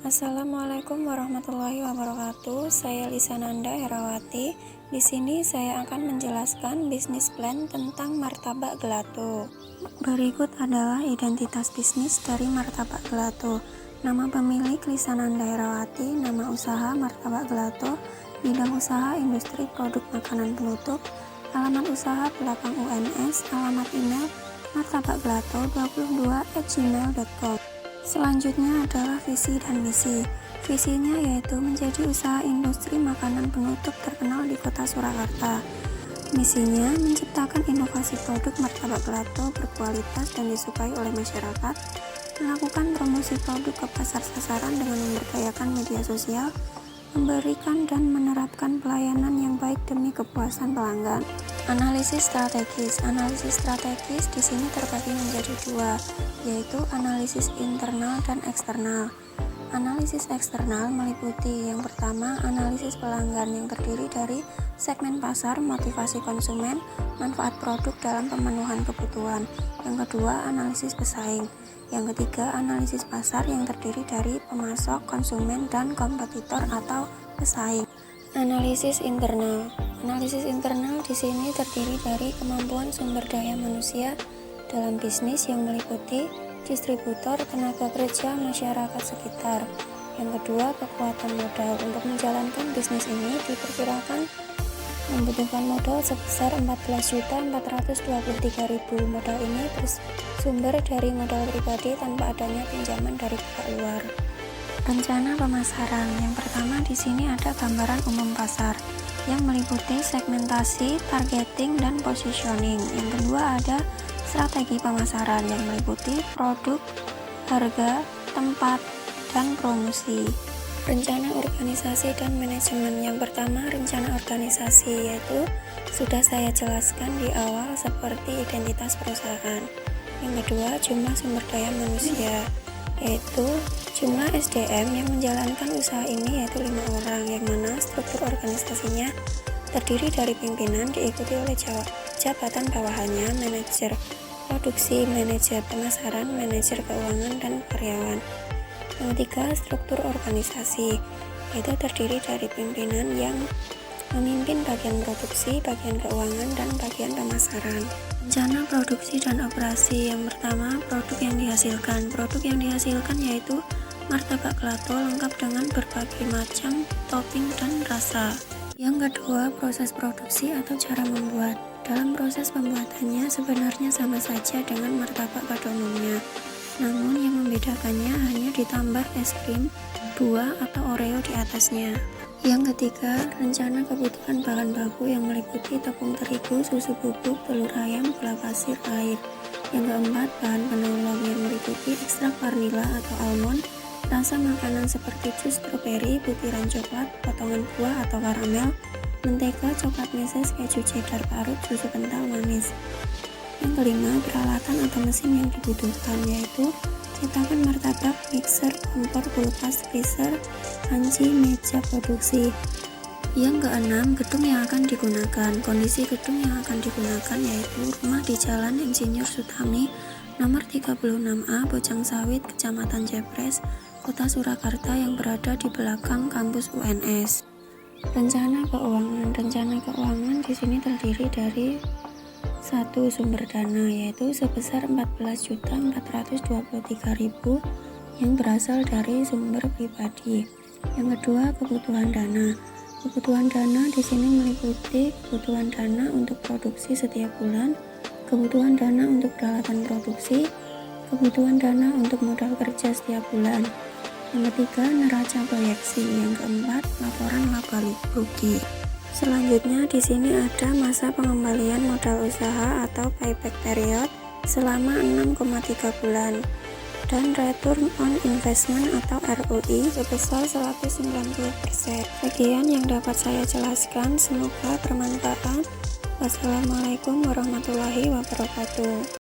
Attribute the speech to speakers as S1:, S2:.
S1: Assalamualaikum warahmatullahi wabarakatuh. Saya Lisananda Herawati. Di sini saya akan menjelaskan bisnis plan tentang Martabak Gelato. Berikut adalah identitas bisnis dari Martabak Gelato. Nama pemilik Lisananda Herawati, nama usaha Martabak Gelato, bidang usaha industri produk makanan penutup, alamat usaha belakang UNS, alamat email martabakgelato22@gmail.com. Selanjutnya adalah visi dan misi. Visinya yaitu menjadi usaha industri makanan penutup terkenal di kota Surakarta. Misinya menciptakan inovasi produk martabak gelato berkualitas dan disukai oleh masyarakat, melakukan promosi produk ke pasar sasaran dengan memberdayakan media sosial, memberikan dan menerapkan pelayanan yang baik demi kepuasan pelanggan. Analisis strategis. Analisis strategis di sini terbagi menjadi dua, yaitu analisis internal dan eksternal. Analisis eksternal meliputi yang pertama, analisis pelanggan yang terdiri dari segmen pasar, motivasi konsumen, manfaat produk dalam pemenuhan kebutuhan. Yang kedua, analisis pesaing. Yang ketiga, analisis pasar yang terdiri dari pemasok, konsumen, dan kompetitor atau pesaing. Analisis internal. Analisis internal di sini terdiri dari kemampuan sumber daya manusia dalam bisnis yang meliputi distributor, tenaga kerja, masyarakat sekitar. Yang kedua, kekuatan modal. Untuk menjalankan bisnis ini diperkirakan membutuhkan modal sebesar 14.423.000. Modal ini bersumber dari modal pribadi tanpa adanya pinjaman dari pihak luar. Rencana pemasaran. Yang pertama di sini ada gambaran umum pasar yang meliputi segmentasi, targeting, dan positioning. Yang kedua ada strategi pemasaran yang meliputi produk, harga, tempat, dan promosi. Rencana organisasi dan manajemen. Yang pertama rencana organisasi, yaitu sudah saya jelaskan di awal seperti identitas perusahaan. Yang kedua jumlah sumber daya manusia, yaitu jumlah SDM yang menjalankan usaha ini yaitu 5 orang, yang mana struktur organisasinya terdiri dari pimpinan diikuti oleh jabatan bawahannya, manajer produksi, manajer pemasaran, manajer keuangan, dan karyawan. Yang ketiga, struktur organisasi, yaitu terdiri dari pimpinan yang memimpin bagian produksi, bagian keuangan, dan bagian pemasaran. Rencana produksi dan operasi. Yang pertama, produk yang dihasilkan. Produk yang dihasilkan yaitu martabak gelato lengkap dengan berbagai macam topping dan rasa. Yang kedua, proses produksi atau cara membuat. Dalam proses pembuatannya sebenarnya sama saja dengan martabak pada umumnya. Namun yang membedakannya hanya ditambah es krim, buah, atau oreo di atasnya. Yang ketiga, rencana kebutuhan bahan baku yang meliputi tepung terigu, susu bubuk, telur ayam, gula pasir, air. Yang keempat, bahan penolong yang meliputi ekstrak vanila atau almond, rasa makanan seperti jus stroberi, butiran coklat, potongan buah atau karamel, mentega, coklat meses, keju cheddar parut, susu kental manis. Yang kelima, peralatan atau mesin yang dibutuhkan yaitu cetakan martabak, mixer, kompor, kulkas, freezer, panci, meja produksi. Yang keenam, gedung yang akan digunakan. Kondisi gedung yang akan digunakan yaitu rumah di Jalan Insinyur Sutami, nomor 36A, Bojang Sawit, Kecamatan Jepres, Kota Surakarta yang berada di belakang kampus UNS. Rencana keuangan. Rencana keuangan di sini terdiri dari satu, sumber dana yaitu sebesar 14.423.000 yang berasal dari sumber pribadi. Yang kedua, kebutuhan dana. Kebutuhan dana di sini meliputi kebutuhan dana untuk produksi setiap bulan, kebutuhan dana untuk peralatan produksi, kebutuhan dana untuk modal kerja setiap bulan. Yang ketiga, neraca proyeksi. Yang keempat, laporan laba rugi. Selanjutnya di sini ada masa pengembalian modal usaha atau payback period selama 6,3 bulan dan return on investment atau ROI sebesar 190%. Sekian yang dapat saya jelaskan, semoga bermanfaat. Wassalamualaikum warahmatullahi wabarakatuh.